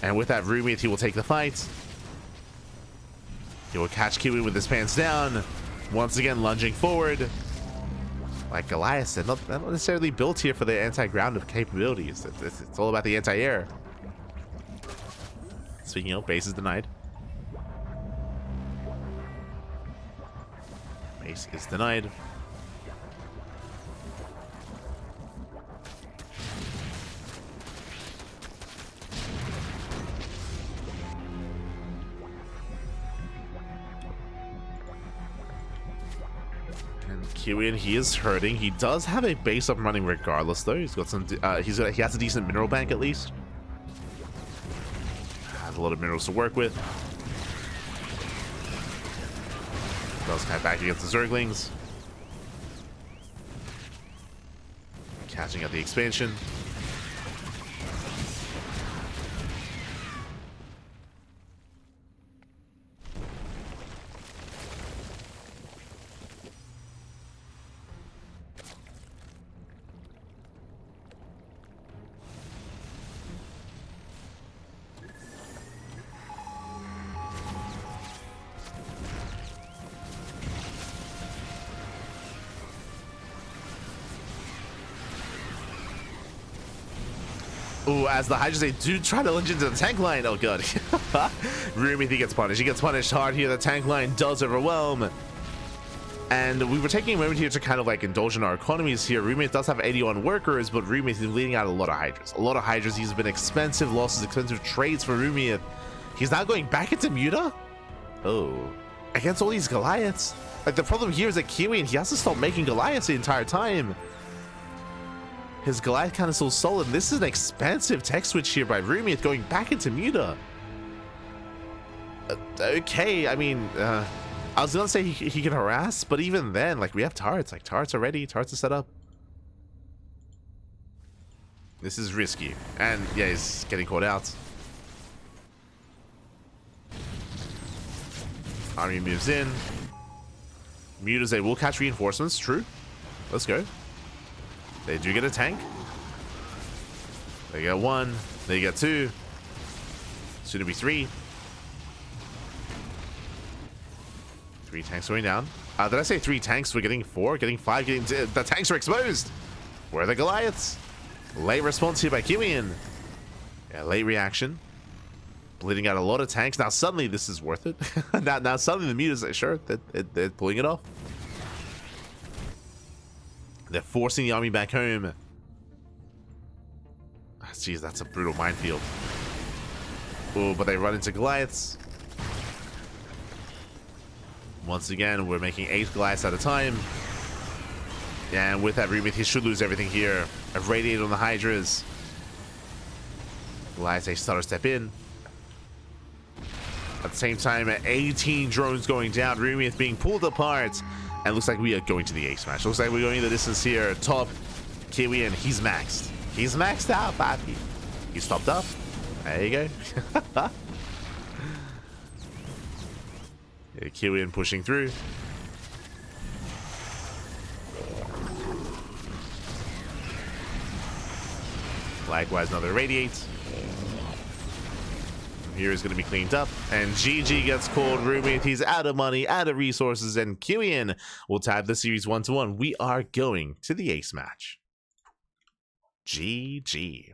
And with that, Rumeith, he will take the fight. He will catch Kiwian with his pants down. Once again, lunging forward. Like Goliath said, not necessarily built here for the anti-ground of capabilities. It's all about the anti-air. Speaking of, base is denied. Base is denied. And Kiwian, he is hurting. He does have a base up and running regardless, though. He's got some. He has a decent mineral bank at least. Has a lot of minerals to work with. Does kind of back against the Zerglings. Catching at the expansion. Ooh, as the Hydras, they do try to lunge into the tank line. Oh, god. Rumeith, he gets punished. He gets punished hard here. The tank line does overwhelm. And we were taking a moment here to kind of like indulge in our economies here. Rumeith does have 81 workers, but Rumeith is leading out a lot of Hydras. A lot of Hydras. These have been expensive losses, expensive trades for Rumeith. He's now going back into Muta? Oh. Against all these Goliaths. Like, the problem here is that Kiwian, he has to stop making Goliaths the entire time. His Goliath kind of so solid. This is an expensive tech switch here by Rumeith going back into Muta. Okay, I mean, I was gonna say he can harass, but even then, like, we have turrets. Like, turrets are ready. Turrets are set up. This is risky. And, yeah, he's getting caught out. Army moves in. Mutas, they will catch reinforcements. True. Let's go. They do get a tank. They get one. They get two. Soon to be three. Three tanks going down. Did I say three tanks? We're getting four, getting five, getting... The tanks are exposed. Where are the Goliaths? Late response here by Kiwian. Yeah, late reaction. Bleeding out a lot of tanks. Now suddenly this is worth it. now suddenly the mutas, sure, they're pulling it off. They're forcing the army back home. Jeez, that's a brutal minefield. Oh, but they run into Goliaths. Once again, we're making 8 Goliaths at a time. And with that Rumeith, he should lose everything here. I've radiated on the Hydras. Goliaths, they start to step in. At the same time, 18 drones going down. Rumeith being pulled apart. And looks like we are going to the ace match. Looks like we're going the distance here. Top Kiwian, he's maxed. He's maxed out, Pappy. He's topped up. There you go. Yeah, Kiwian pushing through. Likewise, another radiate. Here is going to be cleaned up, and GG gets called. Rumeith, he's out of money, out of resources, and Kiwian will tie the series 1-1. We are going to the ace match. GG.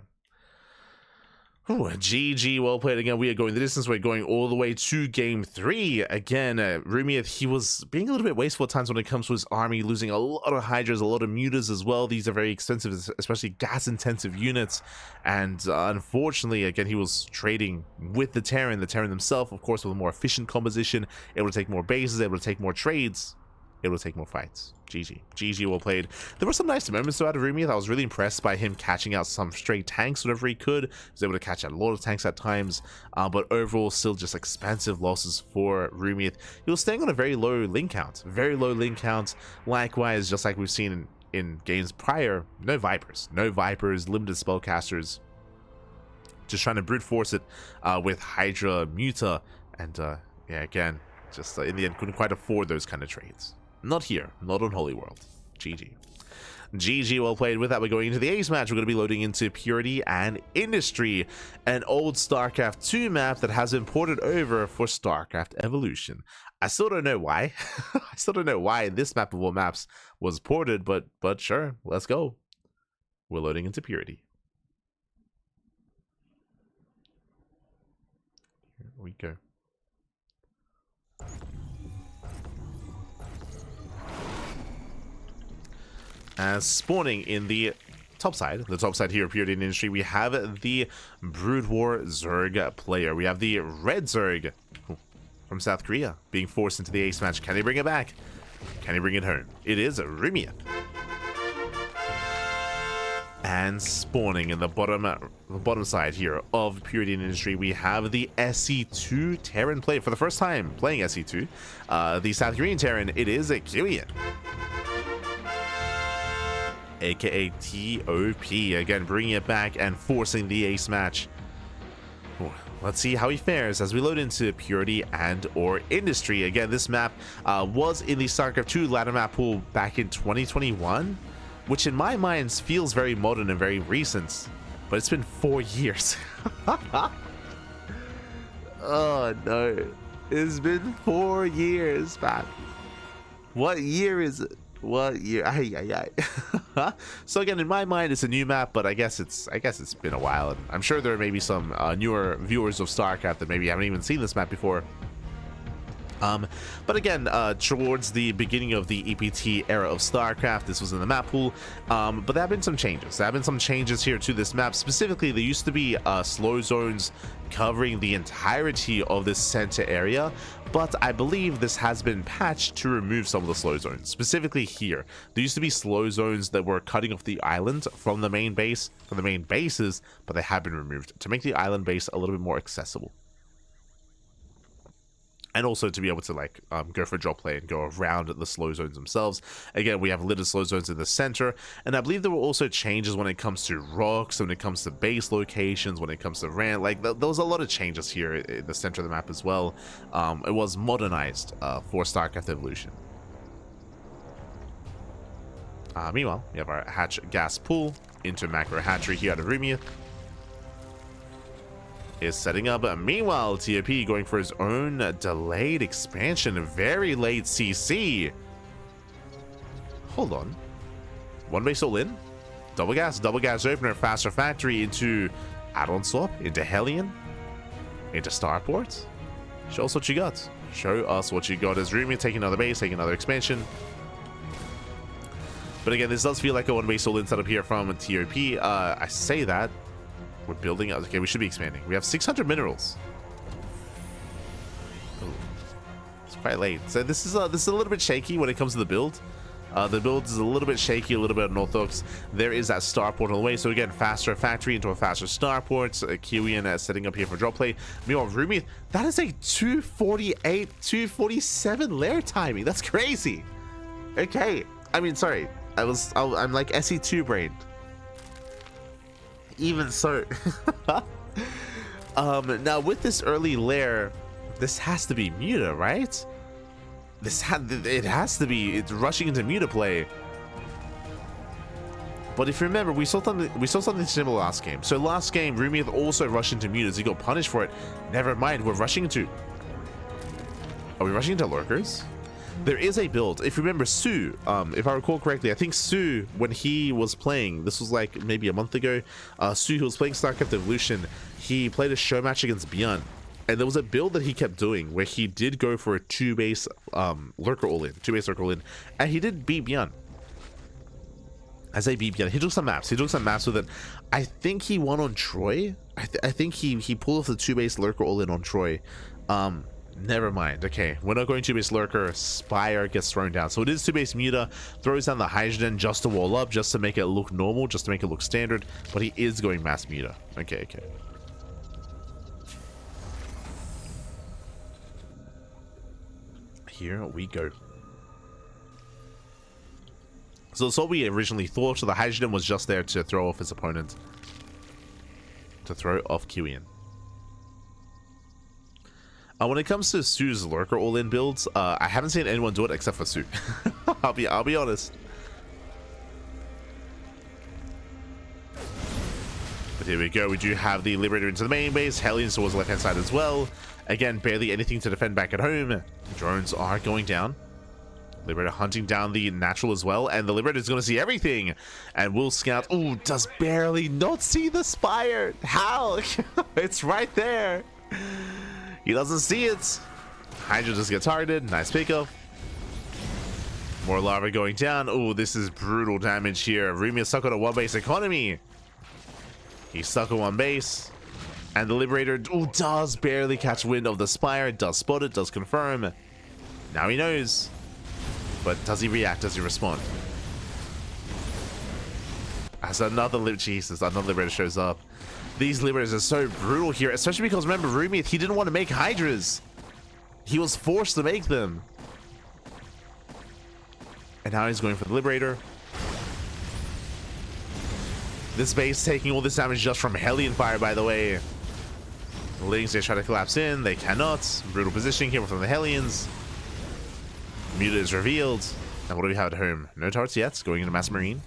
Ooh, GG, well played again. We are going the distance. We're going all the way to game 3. Again, Rumeith, he was being a little bit wasteful at times when it comes to his army, losing a lot of Hydras, a lot of Mutas as well. These are very expensive, especially gas-intensive units. And unfortunately, again, he was trading with the Terran themselves, of course, with a more efficient composition, able to take more bases, able to take more trades, able to take more fights. GG, well played. There were some nice moments though out of Rumeith. I was really impressed by him catching out some straight tanks whenever he could. He was able to catch out a lot of tanks at times, but overall still just expensive losses for Rumeith. He was staying on a very low link count. Likewise, just like we've seen in games prior, no Vipers, limited spellcasters. Just trying to brute force it with Hydra, Muta, and yeah, again, just in the end couldn't quite afford those kind of trades. Not here, not on Holy World. GG, well played. With that, we're going into the ace match. We're going to be loading into Purity and Industry, an old StarCraft 2 map that has been ported over for StarCraft Evolution. I still don't know why. I still don't know why this map of all maps was ported, but sure, let's go. We're loading into Purity. Here we go. As spawning in the top side here of Purity and Industry, we have the Brood War Zerg player. We have the Red Zerg from South Korea being forced into the ace match. Can they bring it back? Can he bring it home? It is a Rumeith. And spawning in the bottom side here of Purity Industry, we have the SC2 Terran player for the first time playing SC2. The South Korean Terran, it is a Kiwian, aka TOP, again bringing it back and forcing the ace match. Let's see how he fares as we load into Purity and or Industry. Again, this map was in the StarCraft 2 ladder map pool back in 2021, which in my mind feels very modern and very recent, but it's been 4 years. Oh no, it's been 4 years, man. What year is it? What year? So again, in my mind, it's a new map, but I guess it's been a while, and I'm sure there may be some newer viewers of StarCraft that maybe haven't even seen this map before. But again, towards the beginning of the EPT era of StarCraft, this was in the map pool, but there have been some changes. There have been some changes here to this map. Specifically, there used to be slow zones covering the entirety of this center area, but I believe this has been patched to remove some of the slow zones. Specifically here, there used to be slow zones that were cutting off the island from the main base, from the main bases, but they have been removed to make the island base a little bit more accessible. And also to be able to like go for drop play and go around the slow zones themselves. Again, we have littered slow zones in the center, and I believe there were also changes when it comes to rocks, when it comes to base locations, when it comes to ramp. Like there was a lot of changes here in the center of the map as well. It was modernized for StarCraft Evolution. Meanwhile, we have our hatch gas pool into macro hatchery here out of Rumeith. Is setting up. Meanwhile, TOP going for his own delayed expansion, very late CC. Hold on. One base all in. Double gas opener, faster factory into add-on swap, into Hellion, into Starport. Show us what you got. Show us what you got as Rumeith taking another base, taking another expansion. But again, this does feel like a one base all in setup here from TOP. I say that. We're building up. Okay, we should be expanding. We have 600 minerals. Ooh, it's quite late. So this is a little bit shaky when it comes to the build. The build is a little bit shaky, a little bit unorthodox. There is that starport on the way. So again, faster factory into a faster starport. Kiwian setting up here for drop play. Meanwhile, Rumeith, that is a 248, 247 lair timing. That's crazy. Okay, I mean, sorry, I'm like SE2 brained. Even so. Now with this early lair, this has to be Muta, right? It has to be. It's rushing into Muta play. But if you remember, we saw something similar last game. So last game, Rumeith also rushed into Mutas. He got punished for it. Never mind. We're rushing into. Are we rushing into lurkers? There is a build. If you remember Su, if I recall correctly, I think Su, when he was playing, this was like maybe a month ago, Su, who was playing StarCraft Evolution, he played a show match against Bian. And there was a build that he kept doing where he did go for a two-base lurker all-in, and he did beat Bian. As I beat Bian, he took some maps with it. I think he won on Troy. I think he pulled off the two-base lurker all-in on Troy. Never mind. Okay, we're not going two-base lurker. Spire gets thrown down. So it is two-base Muta. Throws down the hydrogen just to wall up, just to make it look normal, just to make it look standard. But he is going mass Muta. Okay. Here we go. So that's what we originally thought. So the hydrogen was just there to throw off his opponent. To throw off Kiwian. When it comes to Su's lurker all-in builds, I haven't seen anyone do it except for Su. I'll be honest. But here we go. We do have the Liberator into the main base. Hellion towards the left-hand side as well. Again, barely anything to defend back at home. Drones are going down. Liberator hunting down the natural as well. And the Liberator is going to see everything. And will scout. Oh, does barely not see the Spire. How? It's right there. He doesn't see it. Hydra just gets targeted. Nice pickup. More lava going down. Oh, this is brutal damage here. Rumeith stuck on a one base economy. He's stuck on one base. And the Liberator does barely catch wind of the Spire. Does spot it. Does confirm. Now he knows. But does he react? Does he respond? As another Liberator shows up. These Liberators are so brutal here, especially because remember, Rumeith, he didn't want to make Hydras. He was forced to make them. And now he's going for the Liberator. This base taking all this damage just from Hellion Fire, by the way. The Lings, they try to collapse in. They cannot. Brutal positioning here from the Hellions. Muta is revealed. And what do we have at home? No turrets yet. Going into Mass Marine.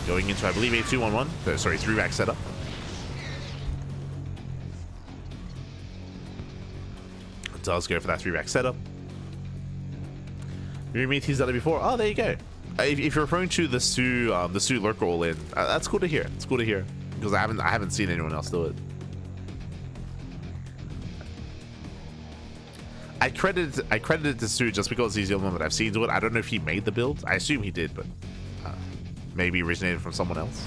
Going into, I believe, a 2-1-1. Sorry, 3-rack setup. It does go for that 3-rack setup. Rumeith, he's done it before. Oh, there you go. If you're referring to the Sue lurker all in, that's cool to hear. It's cool to hear because I haven't seen anyone else do it. I credit it to Sue just because he's the only one that I've seen do it. I don't know if he made the build. I assume he did, but maybe originated from someone else.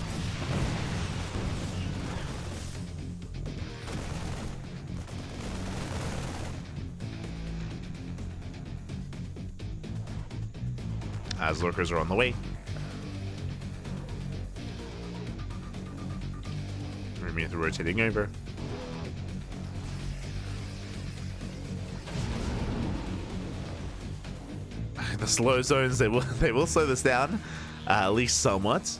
As lurkers are on the way. Rumeith rotating over. The slow zones, they will slow this down, at least somewhat.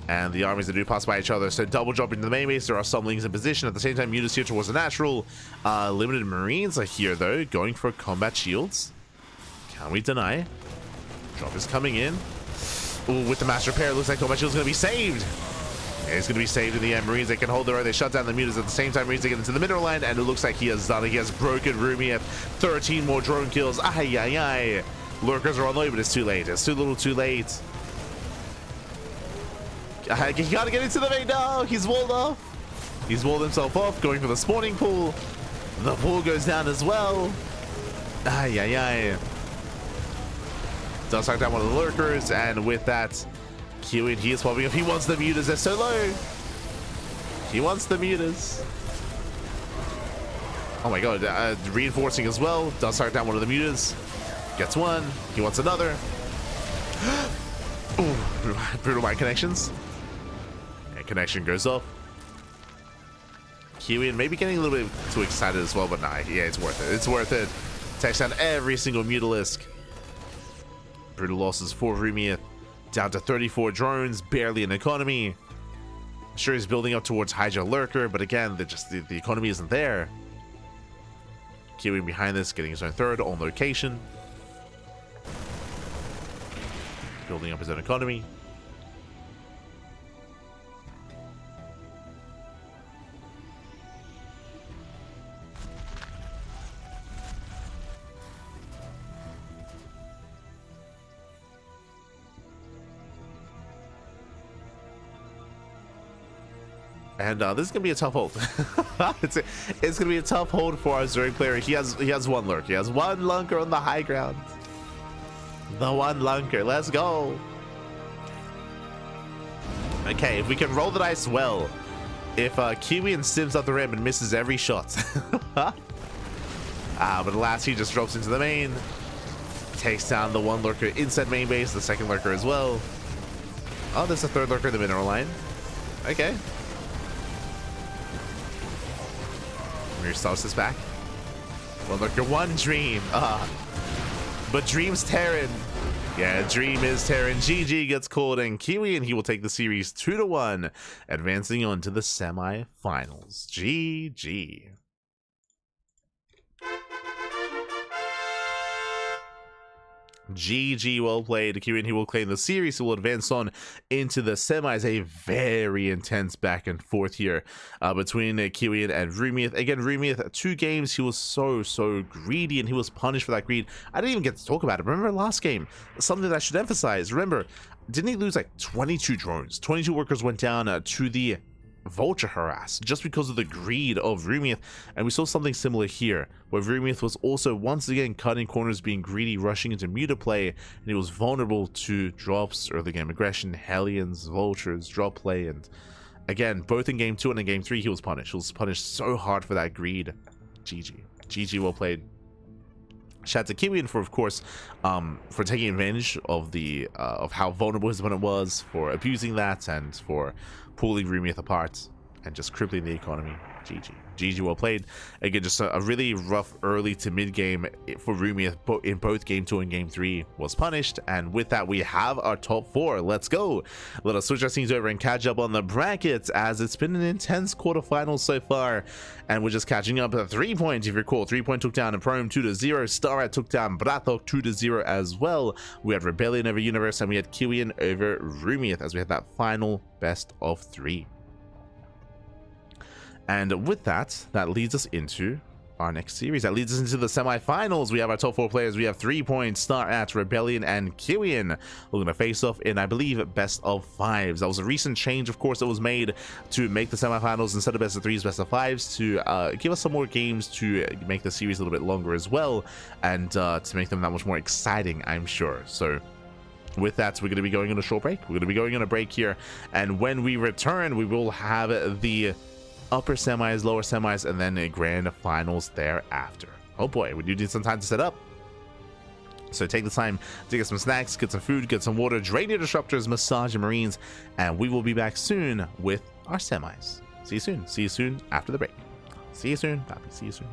And the armies that do pass by each other, so double drop into the main base. There are some Lings in position. At the same time, Muta's here towards the natural. Limited Marines are here though, going for combat shields. Can we deny? Drop is coming in. Ooh, with the mass repair, it looks like combat shield's gonna be saved. It's going to be saved in the end. Marines, they can hold their own. They shut down the Mutas at the same time. Marines, they get into the mineral line, and it looks like he has done it. He has broken Rumeith. 13 more drone kills. Ay, ay, ay. Lurkers are on the way, but it's too late. It's too little too late. He gotta get into the main. No, he's walled off. He's walled himself off, going for the spawning pool. The pool goes down as well. Ay, ay, ay. Does knock down one of the lurkers, and with that, Kiwian, he is popping up. He wants the Mutas. They're so low. He wants the Mutas. Oh my god. Reinforcing as well. Does knock down one of the Mutas. Gets one. He wants another. Ooh, brutal mind connections. And connection goes off. Kiwian maybe getting a little bit too excited as well, but nah, yeah, it's worth it. It's worth it. Takes down every single Mutalisk. Brutal losses for Rumeith. Down to 34 drones, barely an economy. Sure, he's building up towards Hydra Lurker, but again, the economy isn't there. Kiwian behind this, getting his own third on location. Building up his own economy. And this is gonna be a tough hold. it's gonna be a tough hold for our Zerg player. He has one lurk. He has one lunker on the high ground. The one lunker. Let's go. Okay, if we can roll the dice well, if Kiwian sims up the ramp and misses every shot. But alas, he just drops into the main, takes down the one lurker inside main base, the second lurker as well. Oh, there's a third lurker in the mineral line. Okay. Mir starts this back. Well, look, one Dream. But Dream's Terran. Yeah, Dream is Terran. GG gets called, and Kiwian, he will take the series 2-1, advancing on to the semi-finals. GG. GG, well played. Kiwian, he will claim the series. He will advance on into the semis. A very intense back and forth here between Kiwian and Rumeith. Again, Rumeith, 2 games, he was so greedy, and he was punished for that greed. I didn't even get to talk about it. Remember last game? Something that I should emphasize. Remember, didn't he lose like 22 drones? 22 workers went down to the Vulture harass just because of the greed of Rumeith, and we saw something similar here where Rumeith was also once again cutting corners, being greedy, rushing into Muta play, and he was vulnerable to drops, early game aggression, Hellions, Vultures, drop play, and again, both in game 2 and in game 3 he was punished. He was punished so hard for that greed. GG. GG, well played. Shout out to Kiwian for, of course, for taking advantage of the of how vulnerable his opponent was, for abusing that, and for pulling Rumeith apart and just crippling the economy. GG, well played. Again, just a really rough early to mid game for Rumeith in both game 2 and game 3 was punished, and with that we have our top 4. Let's go. Let us switch our scenes over and catch up on the brackets, as it's been an intense quarterfinals so far, and we're just catching up at 3 points. If you recall, 3 Point took down Prom 2-0, StarCraft took down Brathok 2-0 as well. We had Rebellion over Universe, and we had Kiwian over Rumeith, as we had that final best of 3. And with that, that leads us into our next series. That leads us into the semi-finals. We have our top 4 players. We have 3 points, StarCraft, Rebellion, and Kiwian. We're going to face off in, I believe, best of 5s. That was a recent change, of course, that was made to make the semi-finals instead of best of 3s, best of 5s, to give us some more games to make the series a little bit longer as well, and to make them that much more exciting, I'm sure. So with that, we're going to be going on a short break. We're going to be going on a break here, and when we return, we will have the upper semis, lower semis, and then a grand finals thereafter. Oh boy, we do need some time to set up. So take the time to get some snacks, get some food, get some water, drain your disruptors, massage your marines, and we will be back soon with our semis. See you soon. See you soon after the break. See you soon, Pappy. See you soon.